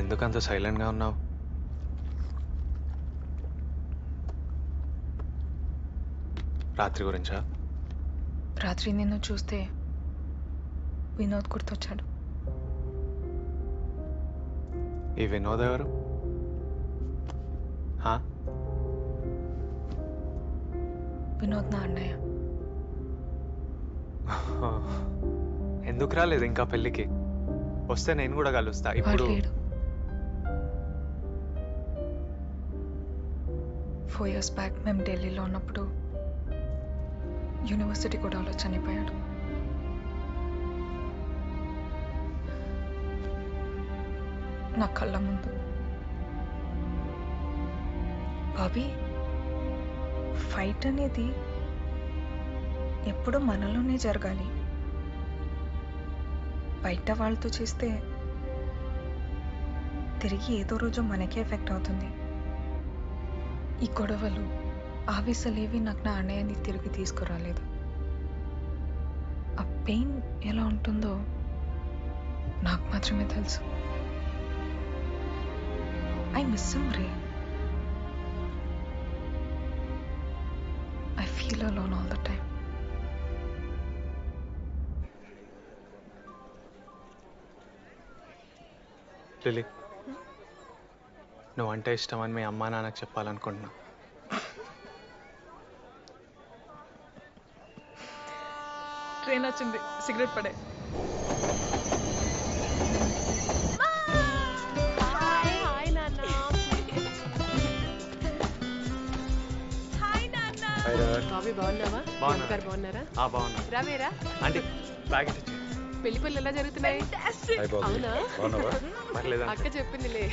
ఎందుకంత సైలెంట్గా ఉన్నావు? రాత్రి గురించా? రాత్రి నిన్ను చూస్తే వినోద్ గుర్తొచ్చాడు. ఈ వినోద్ ఎవరు? హా? వినోద్ నా అన్నయ్య. ఎందుకు రాలేదు ఇంకా పెళ్ళికి? వస్తే నేను కూడా కలుస్తా. వాడు ఇప్పుడు లేడు. 4 years బ్యాక్ మేము ఢిల్లీలో ఉన్నప్పుడు యూనివర్సిటీ గొడవలో చనిపోయాడు. నా కళ్ళ ముందు. బాబీ, ఫైట్ అనేది ఎప్పుడూ మనలోనే జరగాలి. బయట వాళ్ళతో చేస్తే తిరిగి ఏదో రోజు మనకే ఎఫెక్ట్ అవుతుంది. ఈ గొడవలు ఆవేశాలేవి నాకు నా అన్నయ్యని తిరిగి తీసుకురాలేదు. ఆ పెయిన్ ఎలా ఉంటుందో నాకు మాత్రమే తెలుసు. I miss him Ray. I feel alone all the time. Lily, నువ్వంటే ఇష్టమని మీ అమ్మా నాన్నకు చెప్పాలనుకుంటున్నా. ట్రైన్ వచ్చింది, సిగరెట్ పడే. బాగున్నావా? బాగున్నారా? బాగున్నా. రావేరా అంటే బ్యాగ్ ఇచ్చి పెళ్లి పనులు ఎలా జరుగుతున్నాయి? అవునా? అక్క చెప్పిందిలే.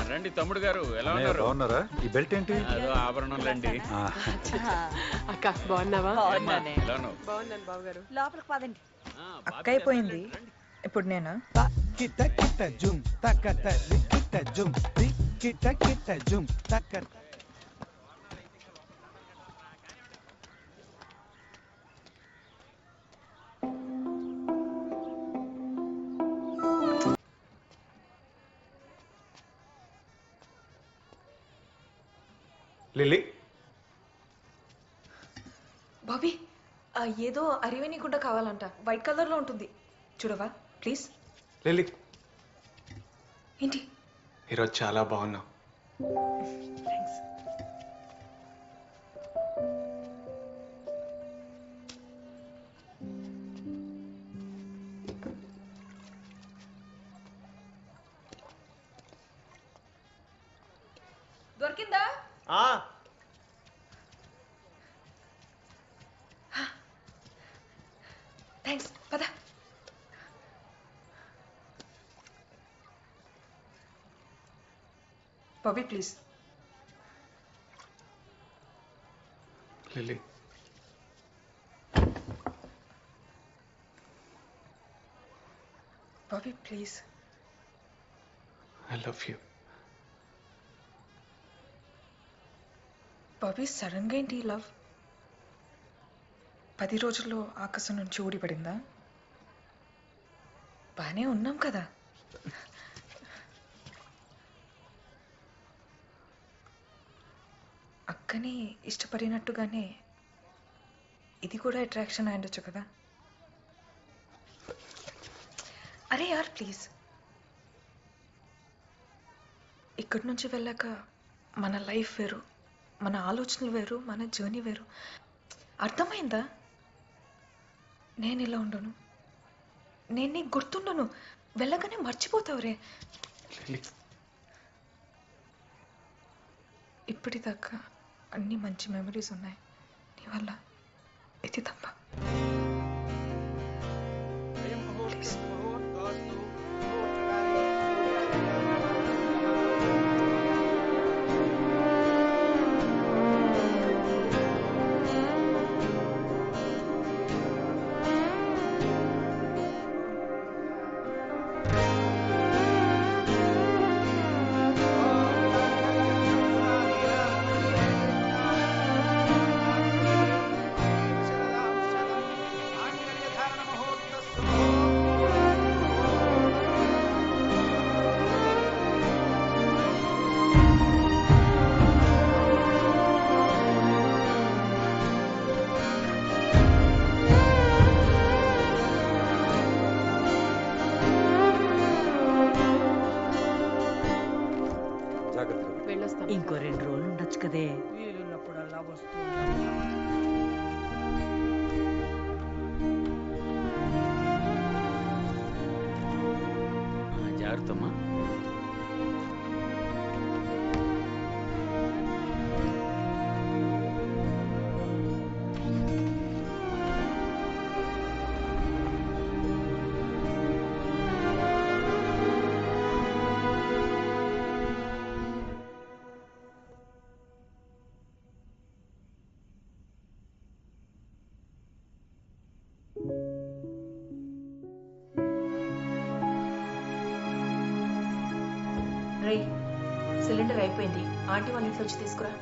రండి తమ్ముడు గారు, ఎలా ఉన్నారు? బాగున్నారా? ఈ బెల్ట్ ఏంటి? ఆభరణండి. అక్క బాగున్నావా? బాగున్నాను బాబు గారు. లోపలికి పదండి. అక్క అయిపోయింది, ఇప్పుడు నేనా? కిట కిట జుమ్ తకట కిట జుమ్ కిట కిట జుమ్ తకట. లిలీ, బాబీ, ఏదో అరివేని గుడ్డ కావాలంట, వైట్ కలర్లో ఉంటుంది, చూడవా ప్లీజ్. లిలీ, ఏంటి? ఈరోజు చాలా బాగున్నావు. థ్యాంక్స్. దొరికిందా? థ్యాంక్స్, పద. Bobby please. Lily, Bobby please. I love you. Bobby, సడన్గా ఏంటి లవ్? 10 రోజుల్లో ఆకాశం నుంచి ఊడిపడిందా? బానే ఉన్నాం కదా. అక్కని ఇష్టపడినట్టుగానే ఇది కూడా అట్రాక్షన్ అయ్యుండొచ్చు కదా. అరే యార్ ప్లీజ్. ఇక్కడి నుంచి వెళ్ళాక మన లైఫ్ వేరు, మన ఆలోచనలు వేరు, మన జర్నీ వేరు. అర్థమైందా? నేను ఇలా ఉండను, నేను నీకు గుర్తుండను, వెళ్ళగానే మర్చిపోతావురే. ఇప్పటిదాకా అన్ని మంచి మెమరీస్ ఉన్నాయి, నీ వల్ల ఇది తప్ప. ప్లీజ్. కదే. వీలున్నప్పుడల్లా వస్తూ జాగ్రత్తమ్మా. రై సిలిండర్ అయిపోయింది. ఆంటీ వాళ్ళ ఇంట్లో వచ్చి తీసుకురా.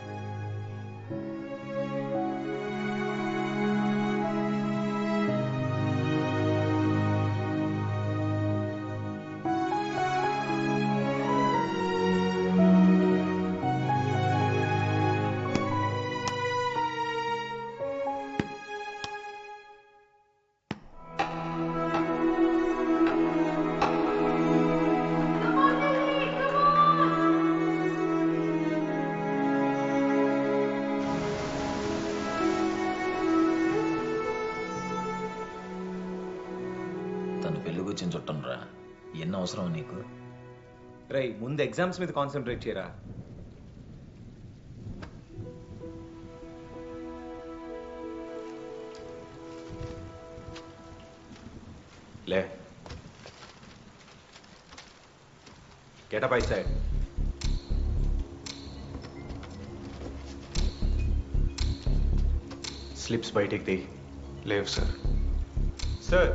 తను పెళ్లి కూర్చొని చుట్టంరా. ఎన్ని అవసరం నీకు? రై ముందు ఎగ్జామ్స్ మీద కాన్సన్ట్రేట్ చేయరా. లే గెట్ అప్ సైడ్. స్లిప్స్ బయటికి తీ. లేవు సార్. సార్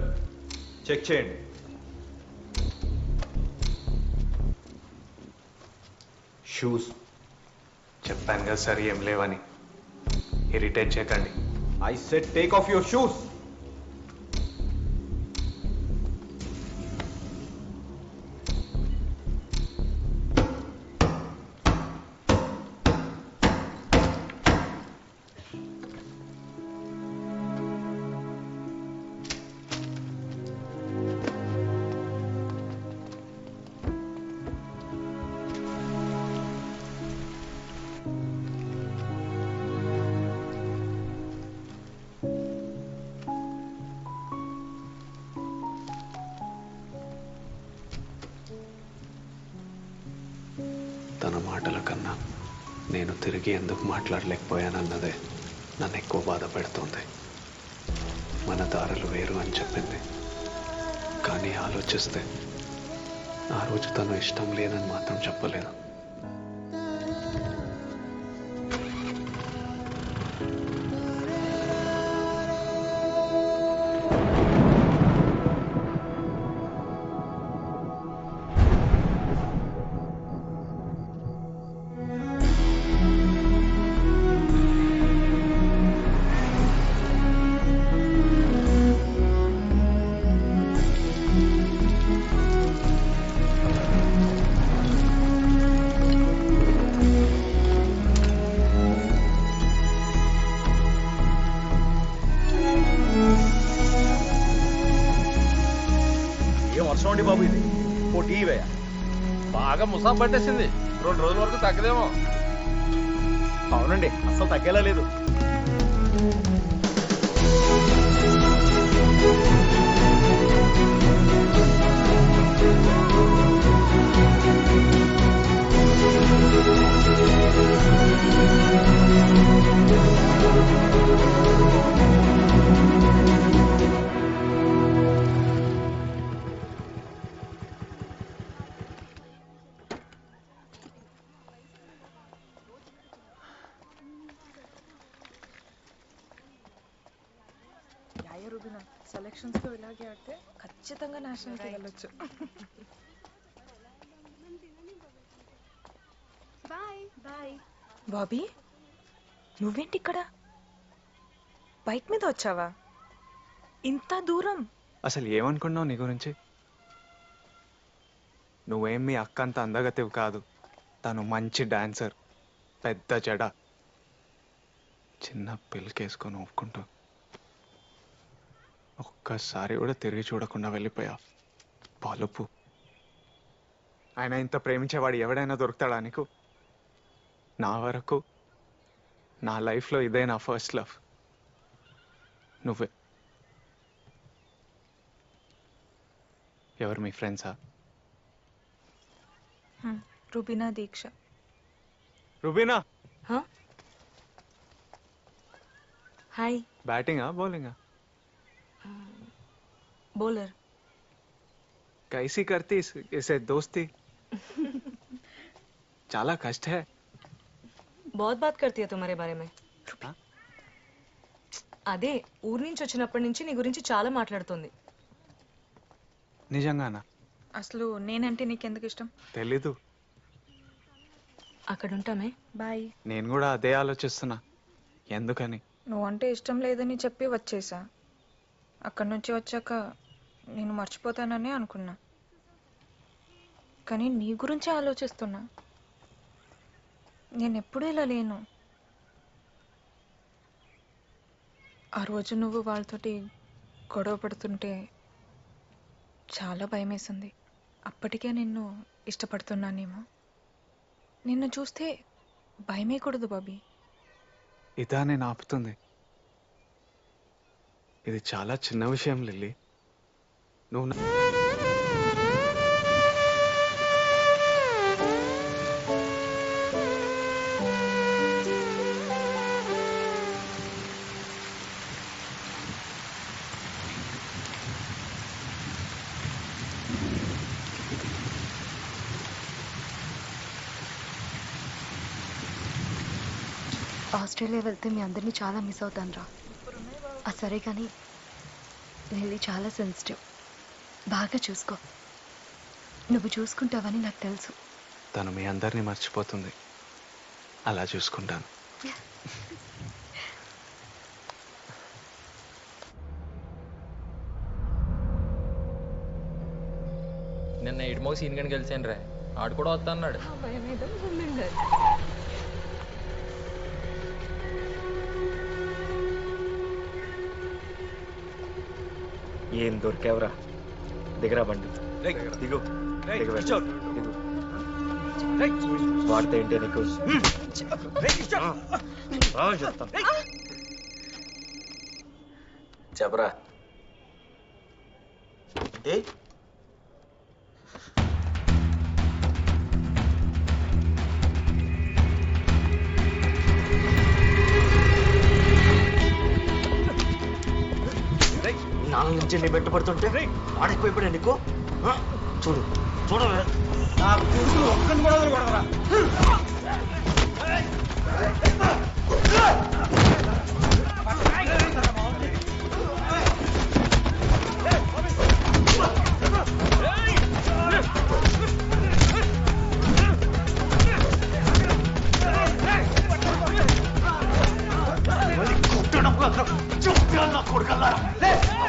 చెక్ చేయండి. షూస్ చెప్పాను కదా సార్ ఏం లేవని. ఇరిటేట్ చేయకండి. I said take off your shoes. తన మాటల కన్నా నేను తిరిగి ఎందుకు మాట్లాడలేకపోయానన్నదే నన్ను ఎక్కువ బాధ పెడుతోంది. మన దారులు వేరు అని చెప్పింది, కానీ ఆలోచిస్తే ఆ రోజు తను ఇష్టం లేదని మాత్రం చెప్పలేదు. వర్షం అండి బాబు, ఇది ఓ టీ వేయ. బాగా ముసాం పట్టేసింది. 2 రోజుల వరకు తగ్గదేమో. అవునండి, అసలు తగ్గేలా లేదు. సెలక్షన్స్ లో ఇలాగే ఆడితే ఖచ్చితంగా నేషనల్ కి వెళ్ళొచ్చు. బాబీ నువ్వేంటి ఇక్కడ? బైక్ మీద వచ్చావా? ఇంత దూరం? అసలు ఏమనుకున్నావు నీ గురించి? నువ్వేం మీ అక్క అంత అందగతివి కాదు. తను మంచి డాన్సర్, పెద్ద జడ, చిన్న పిల్లకేసుకొని ఒప్పుకుంటూ ఒక్కసారి కూడా తిరిగి చూడకుండా వెళ్ళిపోయా. పాలుపు. ఆయన ఇంత ప్రేమించేవాడు ఎవడైనా దొరుకుతాడా నీకు? నా వరకు నా లైఫ్లో ఇదే నా ఫస్ట్ లవ్. నువ్వే. ఎవరు మీ ఫ్రెండ్సా? రుబీనా దీక్ష. రుబీనా, హాయ్. బ్యాటింగా బౌలింగా? బౌలర్. कैसी करती इसे दोस्ती? చాలా కష్ట है. बहुत बात करती है तुम्हारे बारे में. అదే ఊరు నుంచి వచ్చినప్పటి నుంచి నీ గురించి చాలా మాట్లాడుతుంది. నిజంగానా? అసలు నేనంటే నీకెందుకు ఇష్టం? తెలీదు. అక్కడ ఉంటామే. బాయ్. నేను కూడా అదే ఆలోచిస్తున్నా, ఎందుకని. నువ్వంటే ఇష్టం లేదని చెప్పి వచ్చేసా. అక్కడి నుంచి వచ్చాక నేను మర్చిపోతానని అనుకున్నా, కానీ నీ గురించి ఆలోచిస్తున్నా. నేను ఎప్పుడూ ఇలా లేను. ఆ రోజు నువ్వు వాళ్ళతోటి గొడవ పడుతుంటే చాలా భయం వేసింది. అప్పటికే నిన్ను ఇష్టపడుతున్నానేమో. నిన్ను చూస్తే భయమేకూడదు బాబీ. ఇదా నేను ఆపుతుంది? ఇది చాలా చిన్న విషయం లిల్లీ. నువ్వు ఆస్ట్రేలియా వెళ్తే మీ అందరినీ చాలా మిస్ అవుతాను రా. సరే కానీ లిల్లీ చాలా సెన్సిటివ్. బాగా చూసుకో. నువ్వు చూసుకుంటావని నాకు తెలుసు. తను మీ అందరినీ మర్చిపోతుంది. అలా చూసుకుంటాను. నిన్న ఇడుమో సీన్ గని కలిసాను రా. ఆడు కూడా వస్తా అన్నాడు. ఏం దొరికావురా? దిగరా బండి. దిగు. వాడితే ఏంటి నీకు? చెప్పరా. నాలుగు నుంచి నీ బెట్టు పడుతుంటే ఆడకపోయిపోయా నీకు. చూడు చూడ ఒక్కని కూడా కొడదరా.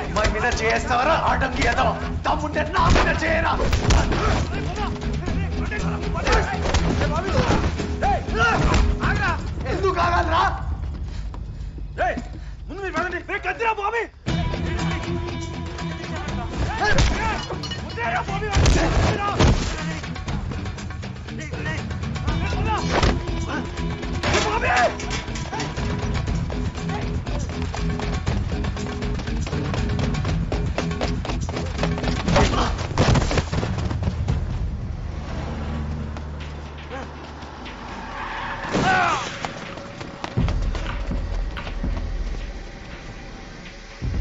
అమ్మాయి మీద చేస్తావరా? ఆటంకి ఏదో తమ్ముంటే నా మీద చేయరా. ఎందుకు ఆగాలరా? ముందు మీరు పదండి. కద్దిరా బాబీ. బాబీ